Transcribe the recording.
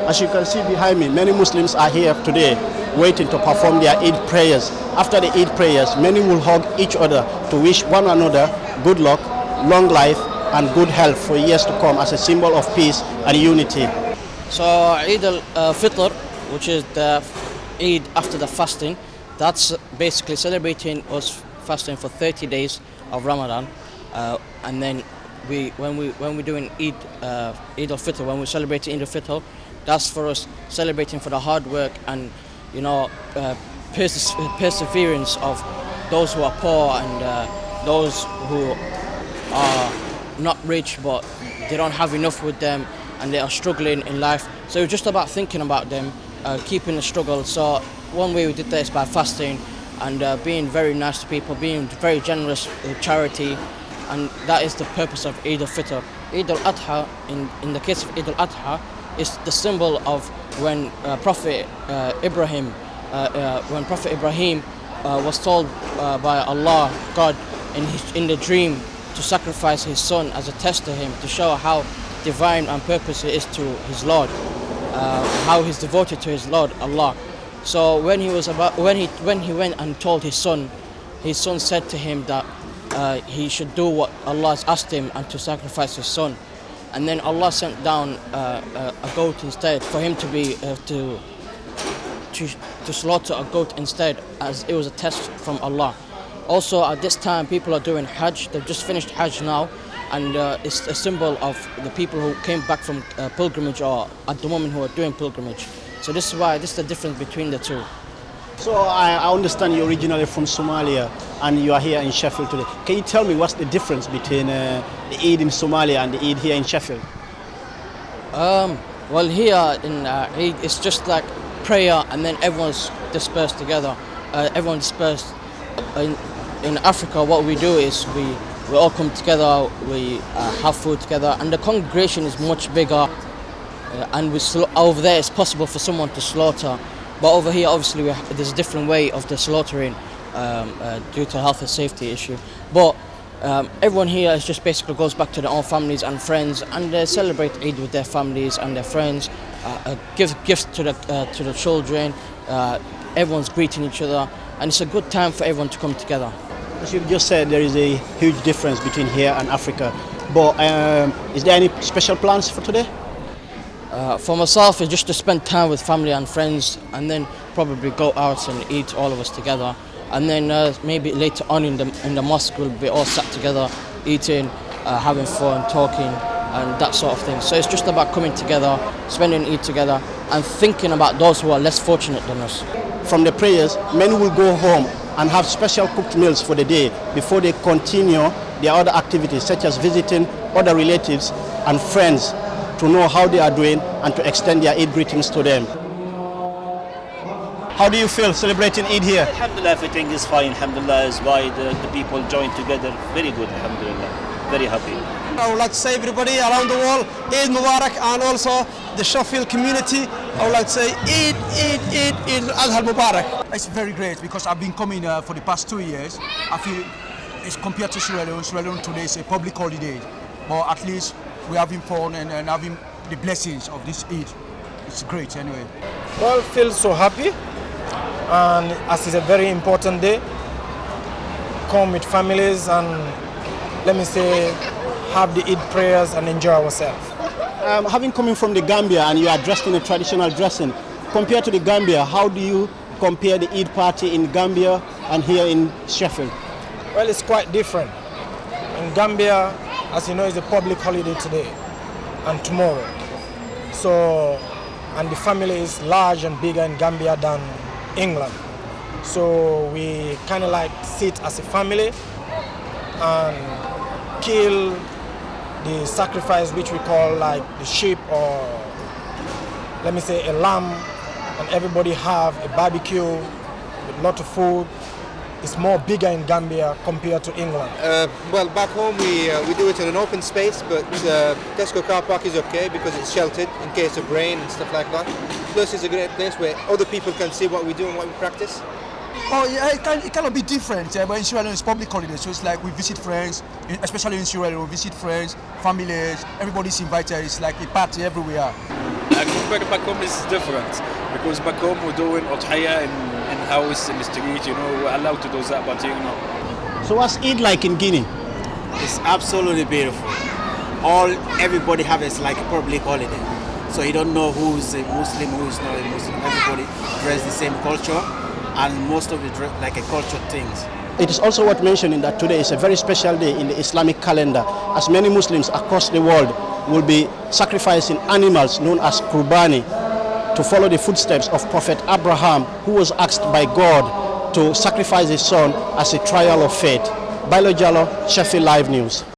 As you can see behind me, many Muslims are here today waiting to perform their Eid prayers. After the Eid prayers, many will hug each other to wish one another good luck, long life, and good health for years to come as a symbol of peace and unity. So Eid al-Fitr, which is the Eid after the fasting, that's basically celebrating us fasting for 30 days of Ramadan, and then when we're doing Eid al-Fitr, when we're celebrating Eid al-Fitr, that's for us celebrating for the hard work and perseverance of those who are poor and those who are not rich but they don't have enough with them and they are struggling in life. So it's just about thinking about them, keeping the struggle. So one way we did that is by fasting and being very nice to people, being very generous with charity, and that is the purpose of Eid al-Fitr. Eid al-Adha, in the case of Eid al-Adha, is the symbol of when Prophet Ibrahim was told by Allah, God, in the dream to sacrifice his son as a test to him, to show how divine and purpose he is to his Lord, how he's devoted to his Lord, Allah. So when he went and told his son said to him that he should do what Allah has asked him and to sacrifice his son. And then Allah sent down a goat instead for him to be to slaughter a goat instead, as it was a test from Allah. Also at this time people are doing Hajj. They've just finished Hajj now, and it's a symbol of the people who came back from pilgrimage, or at the moment who are doing pilgrimage. So this is the difference between the two. So I understand you're originally from Somalia and you are here in Sheffield today. Can you tell me what's the difference between the Eid in Somalia and the Eid here in Sheffield? Well, here in Eid, it's just like prayer and then everyone's dispersed together. Everyone dispersed. In Africa, what we do is we all come together, we have food together, and the congregation is much bigger. And over there it's possible for someone to slaughter. But over here, obviously, there's a different way of the slaughtering due to health and safety issue. But everyone here is just basically goes back to their own families and friends, and they celebrate Eid with their families and their friends, give gifts to the children. Everyone's greeting each other, and it's a good time for everyone to come together. As you just said, there is a huge difference between here and Africa. But is there any special plans for today? For myself, it's just to spend time with family and friends, and then probably go out and eat all of us together. And then maybe later on in the mosque we'll be all sat together, eating, having fun, talking, and that sort of thing. So it's just about coming together, spending Eid together, and thinking about those who are less fortunate than us. From the prayers, many will go home and have special cooked meals for the day before they continue their other activities, such as visiting other relatives and friends to know how they are doing and to extend their Eid greetings to them. How do you feel celebrating Eid here? Alhamdulillah, everything is fine. Alhamdulillah is why the people join together. Very good, alhamdulillah. Very happy. I would like to say everybody around the world, Eid Mubarak, and also the Sheffield community, I would like to say Eid Adha Mubarak. It's very great because I've been coming for the past 2 years. I feel it's compared to Sierra Leone today is a public holiday, but at least we're having fun and having the blessings of this Eid. It's great anyway. Well, I feel so happy, and as it's a very important day, come with families and let me say have the Eid prayers and enjoy ourselves. Having coming from the Gambia and you are dressed in a traditional dressing, compared to the Gambia, how do you compare the Eid party in Gambia and here in Sheffield? Well, it's quite different. In Gambia, as you know, it's a public holiday today and tomorrow. So, and the family is large and bigger in Gambia than England. So we kind of like sit as a family and kill the sacrifice, which we call like the sheep, or let me say a lamb, and everybody have a barbecue with a lot of food. It's more bigger in Gambia compared to England. Well, back home we do it in an open space, but Tesco car park is okay because it's sheltered in case of rain and stuff like that. Plus it's a great place where other people can see what we do and what we practice. Oh yeah, it cannot be different, but in Sierra Leone it's public holiday, so it's like we visit friends, especially in Sierra Leone, we visit friends, families, everybody's invited, it's like a party everywhere. Compared to back home, it's different because back home we're doing udhiyah in house, in the street, you know, we're allowed to do that, but you know. So what's Eid like in Guinea? It's absolutely beautiful. Everybody have it like a public holiday. So you don't know who's a Muslim, who's not a Muslim. Everybody dress the same culture, and most of it dress like a culture things. It is also worth mentioning that today is a very special day in the Islamic calendar, as many Muslims across the world will be sacrificing animals known as qurbani to follow the footsteps of Prophet Abraham, who was asked by God to sacrifice his son as a trial of faith. Bailo Jallo, Sheffield Live News.